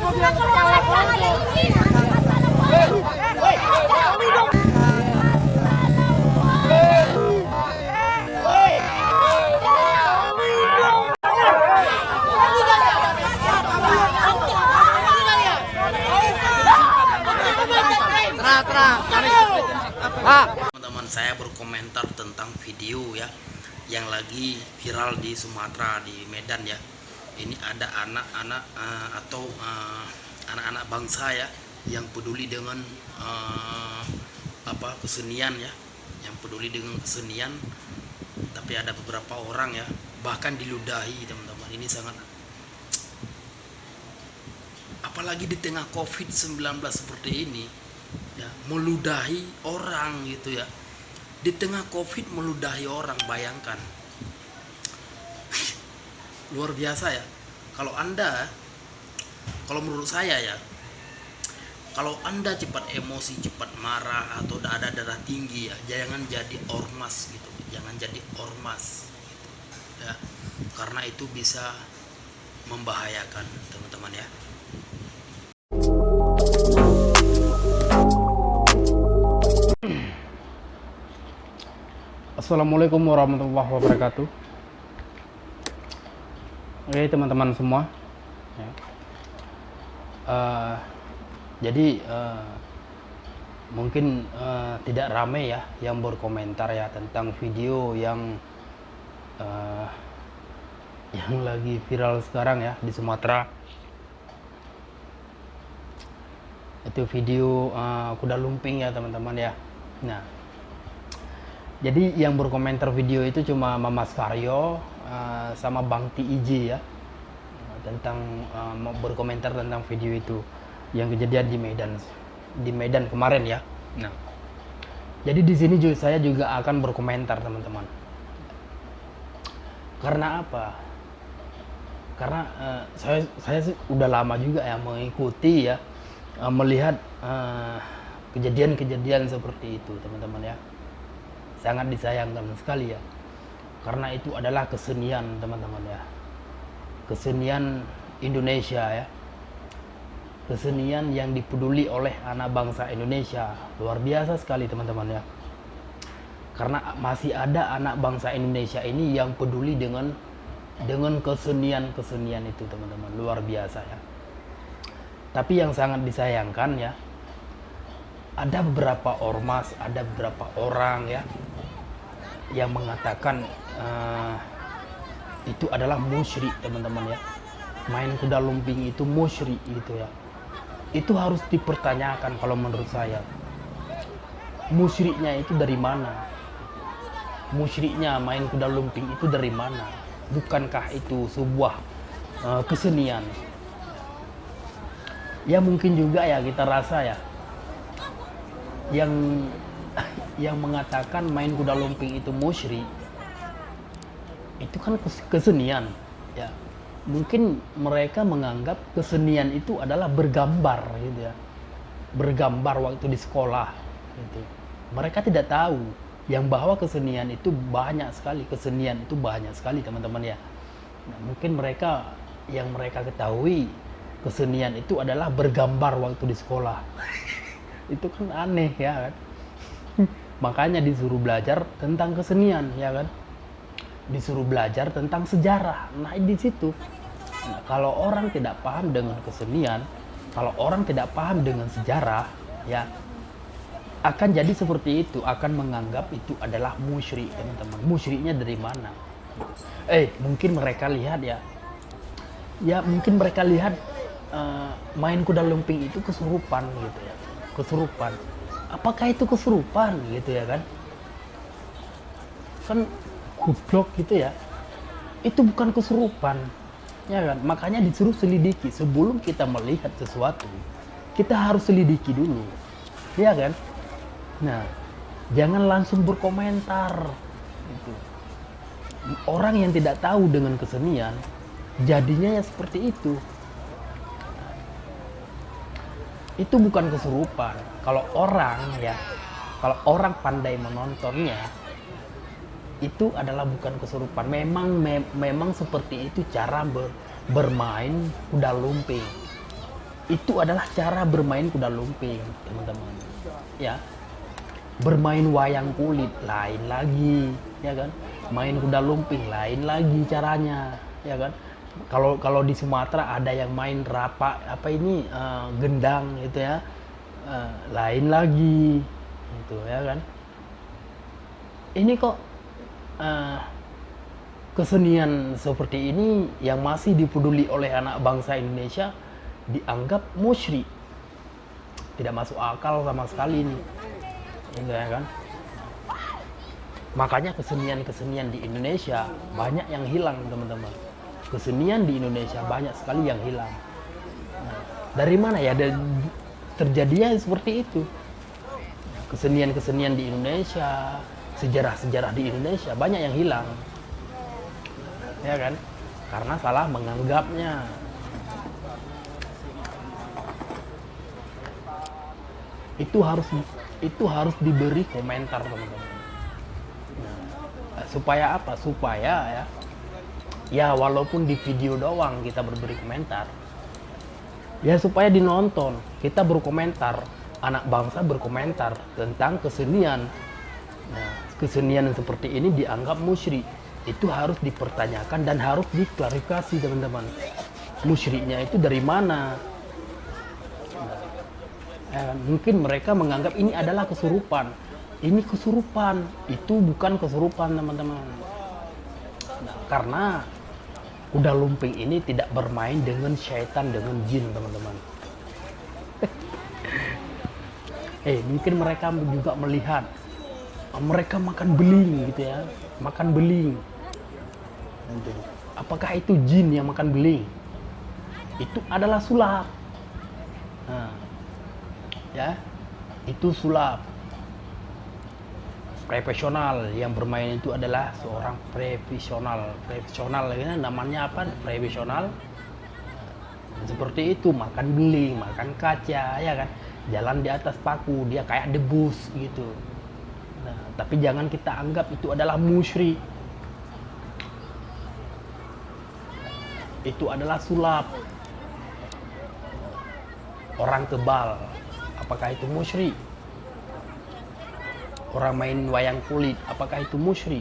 Teman-teman, saya berkomentar tentang video ya yang lagi viral di Sumatera, di Medan ya. Ini ada anak-anak atau anak-anak bangsa ya yang peduli dengan kesenian ya, yang peduli dengan kesenian. Tapi ada beberapa orang ya bahkan diludahi teman-teman. Ini sangat, apalagi di tengah COVID-19 seperti ini ya, meludahi orang gitu ya. Di tengah COVID meludahi orang, bayangkan. Luar biasa ya. Kalau menurut saya ya, kalau Anda cepat emosi, cepat marah, atau ada darah tinggi ya, jangan jadi ormas gitu. Jangan jadi ormas gitu ya. Karena itu bisa membahayakan teman-teman ya. Assalamualaikum warahmatullahi wabarakatuh. Oke teman-teman semua ya. Jadi mungkin tidak ramai ya yang berkomentar ya tentang video yang lagi viral sekarang ya di Sumatera. Itu video kuda lumping ya teman-teman ya. Nah, jadi yang berkomentar video itu cuma Mamas Karyo sama Bang TIJ ya, tentang berkomentar tentang video itu yang kejadian di Medan kemarin ya. Nah, jadi di sini saya juga akan berkomentar teman-teman. Karena apa? Karena saya udah lama juga ya mengikuti ya, melihat kejadian-kejadian seperti itu teman-teman ya. Sangat disayangkan sekali ya, karena itu adalah kesenian teman-teman ya, kesenian Indonesia ya, kesenian yang dipeduli oleh anak bangsa Indonesia. Luar biasa sekali teman-teman ya, karena masih ada anak bangsa Indonesia ini yang peduli dengan kesenian itu teman-teman. Luar biasa ya. Tapi yang sangat disayangkan ya, ada beberapa ormas, ada beberapa orang ya yang mengatakan itu adalah musyrik teman-teman ya. Main kuda lumping itu musyrik gitu ya. Itu harus dipertanyakan kalau menurut saya. Musyriknya itu dari mana? Musyriknya main kuda lumping itu dari mana? Bukankah itu sebuah kesenian? Ya mungkin juga ya kita rasa ya, yang mengatakan main kuda lumping itu musyrik, itu kan kesenian ya. Mungkin mereka menganggap kesenian itu adalah bergambar gitu ya, bergambar waktu di sekolah gitu. Mereka tidak tahu yang bahwa kesenian itu banyak sekali, teman-teman ya. Nah, mungkin yang mereka ketahui kesenian itu adalah bergambar waktu di sekolah. Itu kan aneh ya kan. Makanya disuruh belajar tentang kesenian ya kan, disuruh belajar tentang sejarah. Nah di situ, nah, kalau orang tidak paham dengan kesenian, kalau orang tidak paham dengan sejarah ya, akan jadi seperti itu, akan menganggap itu adalah musyrik teman-teman. Musyriknya dari mana? Mungkin mereka lihat ya mungkin mereka lihat main kuda lumping itu kesurupan gitu ya, kesurupan. Apakah itu kesurupan gitu ya kan? Kan goblok gitu ya. Itu bukan kesurupan. Ya kan? Makanya disuruh selidiki sebelum kita melihat sesuatu. Kita harus selidiki dulu. Ya kan? Nah, jangan langsung berkomentar gitu. Orang yang tidak tahu dengan kesenian jadinya ya seperti itu. Itu bukan kesurupan. Kalau orang pandai menontonnya, itu adalah bukan kesurupan. Memang seperti itu cara bermain kuda lumping. itu adalah cara bermain kuda lumping, teman-teman. Ya, bermain wayang kulit lain lagi, ya kan? Main kuda lumping lain lagi caranya, ya kan? Kalau di Sumatera ada yang main gendang gitu ya, lain lagi, gitu ya kan? Ini kok kesenian seperti ini yang masih dipeduli oleh anak bangsa Indonesia dianggap musyrik, tidak masuk akal sama sekali ini, ya kan? Makanya kesenian-kesenian di Indonesia banyak yang hilang, teman-teman. Kesenian di Indonesia banyak sekali yang hilang. Nah, dari mana ya terjadinya seperti itu? Kesenian-kesenian di Indonesia, sejarah-sejarah di Indonesia banyak yang hilang, ya kan? Karena salah menganggapnya. Itu harus diberi komentar, teman-teman. Nah, supaya apa? Supaya ya walaupun di video doang kita berberi komentar, ya supaya dinonton, kita berkomentar, anak bangsa berkomentar tentang kesenian. Nah, kesenian seperti ini dianggap musyrik, itu harus dipertanyakan dan harus diklarifikasi, teman-teman. Musyriknya itu dari mana? Mungkin mereka menganggap ini adalah kesurupan. Ini kesurupan, itu bukan kesurupan, teman-teman. Nah, karena kuda lumping ini tidak bermain dengan syaitan, dengan jin, teman-teman. Mungkin mereka juga melihat mereka makan beling gitu ya, makan beling. Apakah itu jin yang makan beling? Itu adalah sulap. Nah, ya, itu sulap. Profesional yang bermain itu adalah seorang profesional ini namanya apa? Profesional. Seperti itu, makan beling, makan kaca, ya kan? Jalan di atas paku, dia kayak debus gitu. Nah, tapi jangan kita anggap itu adalah musyrik. Itu adalah sulap. Orang kebal, apakah itu musyrik? Orang main wayang kulit, apakah itu musyrik?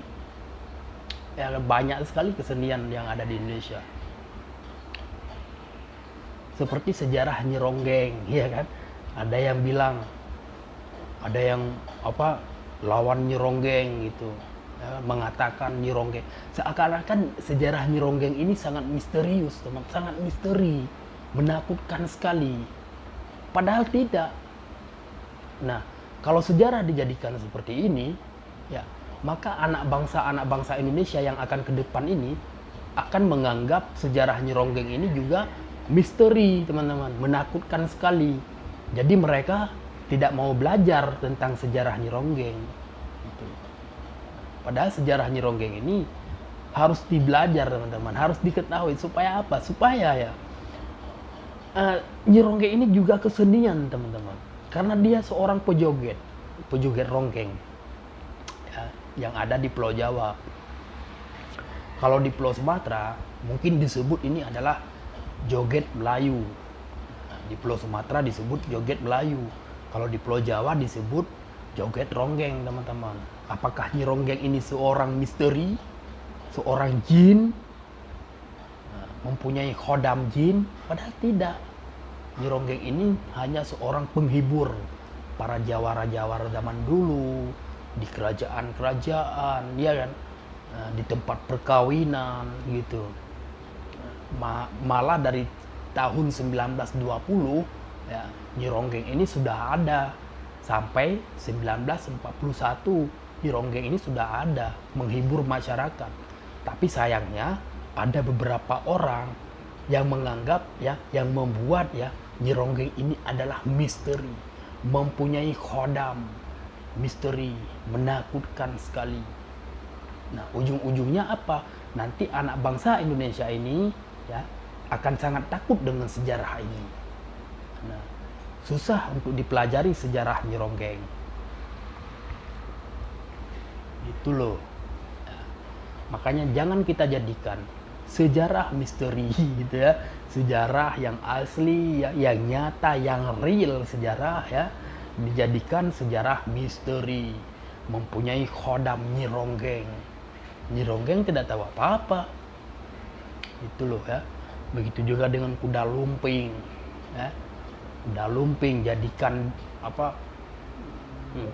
Ya, banyak sekali kesenian yang ada di Indonesia. Seperti sejarah Nyi Ronggeng, ya kan? Ada yang bilang, ada yang lawan Nyi Ronggeng gitu, ya, mengatakan Nyi Ronggeng. Seakan-akan sejarah Nyi Ronggeng ini sangat misterius, teman, sangat misteri, menakutkan sekali. Padahal tidak. Nah, kalau sejarah dijadikan seperti ini, ya, maka anak bangsa Indonesia yang akan ke depan ini akan menganggap sejarah Nyi Ronggeng ini juga misteri, teman-teman, menakutkan sekali. Jadi mereka tidak mau belajar tentang sejarah Nyi Ronggeng. Gitu. Padahal sejarah Nyi Ronggeng ini harus dibelajar, teman-teman, harus diketahui. Supaya apa? Supaya ya Nyi Ronggeng ini juga kesenian, teman-teman. Karena dia seorang pejoget ronggeng, ya, yang ada di Pulau Jawa. Kalau di Pulau Sumatera mungkin disebut ini adalah joget Melayu. Nah, di Pulau Sumatera disebut joget Melayu. Kalau di Pulau Jawa disebut joget ronggeng, teman-teman. Apakah Nyi Ronggeng ini seorang misteri, seorang jin, mempunyai khodam jin? Padahal tidak. Nyi Ronggeng ini hanya seorang penghibur para jawara-jawara zaman dulu, di kerajaan-kerajaan, ya kan, di tempat perkawinan gitu. Malah dari tahun 1920 ya, Nyi Ronggeng ini sudah ada. Sampai 1941 Nyi Ronggeng ini sudah ada, menghibur masyarakat. Tapi sayangnya ada beberapa orang yang menganggap, ya, yang membuat ya Nyi Ronggeng ini adalah misteri, mempunyai khodam, misteri, menakutkan sekali. Nah, ujung-ujungnya apa? Nanti anak bangsa Indonesia ini ya akan sangat takut dengan sejarah ini. Nah, susah untuk dipelajari sejarah Nyi Ronggeng. Itu loh. Ya. Makanya jangan kita jadikan sejarah misteri gitu ya, sejarah yang asli, yang nyata, yang real sejarah ya, dijadikan sejarah misteri, mempunyai khodam Nyi Ronggeng. Nyi Ronggeng tidak tahu apa-apa, itu loh ya. Begitu juga dengan kuda lumping ya, kuda lumping jadikan apa,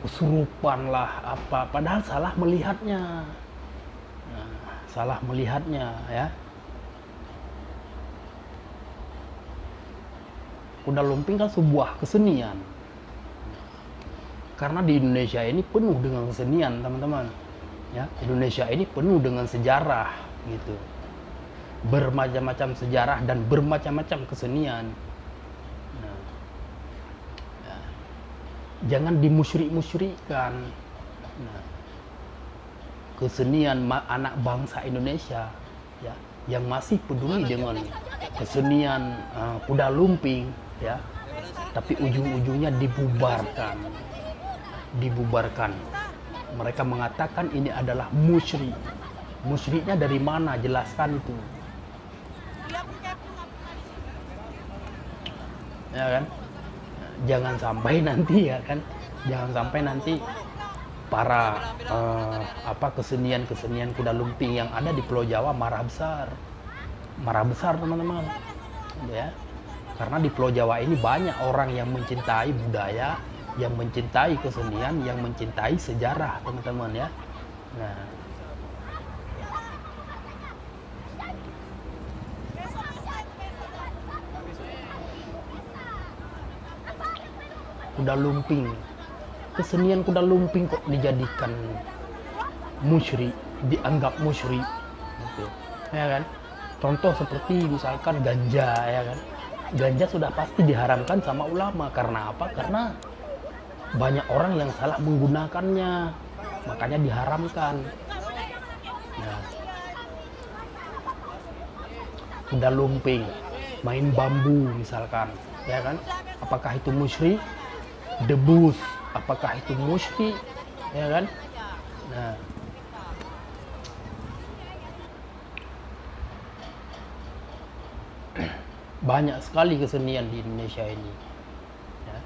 kesurupan lah apa, padahal salah melihatnya. Nah, salah melihatnya ya. Kuda lumping kan sebuah kesenian, karena di Indonesia ini penuh dengan kesenian teman-teman ya. Indonesia ini penuh dengan sejarah gitu, bermacam-macam sejarah dan bermacam-macam kesenian. Nah, ya, jangan dimusyrik-musyrikkan. Nah, kesenian anak bangsa Indonesia ya, yang masih peduli dengan kesenian kuda lumping ya, tapi ujung-ujungnya dibubarkan. Mereka mengatakan ini adalah musyrik. Musyriknya dari mana? Jelaskan itu. Ya kan? Jangan sampai nanti ya kan, jangan sampai nanti para kesenian kuda lumping yang ada di Pulau Jawa marah besar teman-teman ya. Karena di Pulau Jawa ini banyak orang yang mencintai budaya, yang mencintai kesenian, yang mencintai sejarah teman-teman ya. Nah, kuda lumping, kesenian kuda lumping kok dijadikan musyrik, dianggap musyrik gitu. Ya kan? Contoh seperti misalkan ganja ya kan. Ganja sudah pasti diharamkan sama ulama. Karena apa? Karena banyak orang yang salah menggunakannya, makanya diharamkan. Nah, kuda lumping, main bambu misalkan, ya kan? Apakah itu musyrik? Debus, apakah itu musyrik? Ya kan? Nah, banyak sekali kesenian di Indonesia ini ya.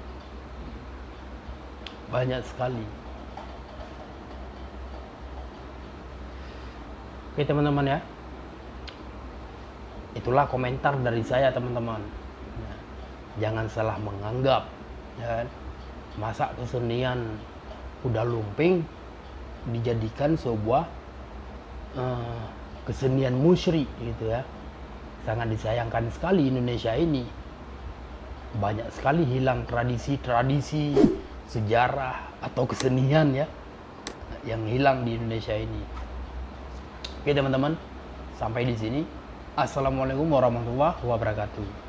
Banyak sekali. Oke teman-teman ya, itulah komentar dari saya teman-teman ya. Jangan salah menganggap ya, masa kesenian kuda lumping dijadikan sebuah kesenian musyrik gitu ya. Sangat disayangkan sekali Indonesia ini. Banyak sekali hilang tradisi-tradisi, sejarah atau kesenian ya, yang hilang di Indonesia ini. Oke teman-teman, sampai di sini. Assalamualaikum warahmatullahi wabarakatuh.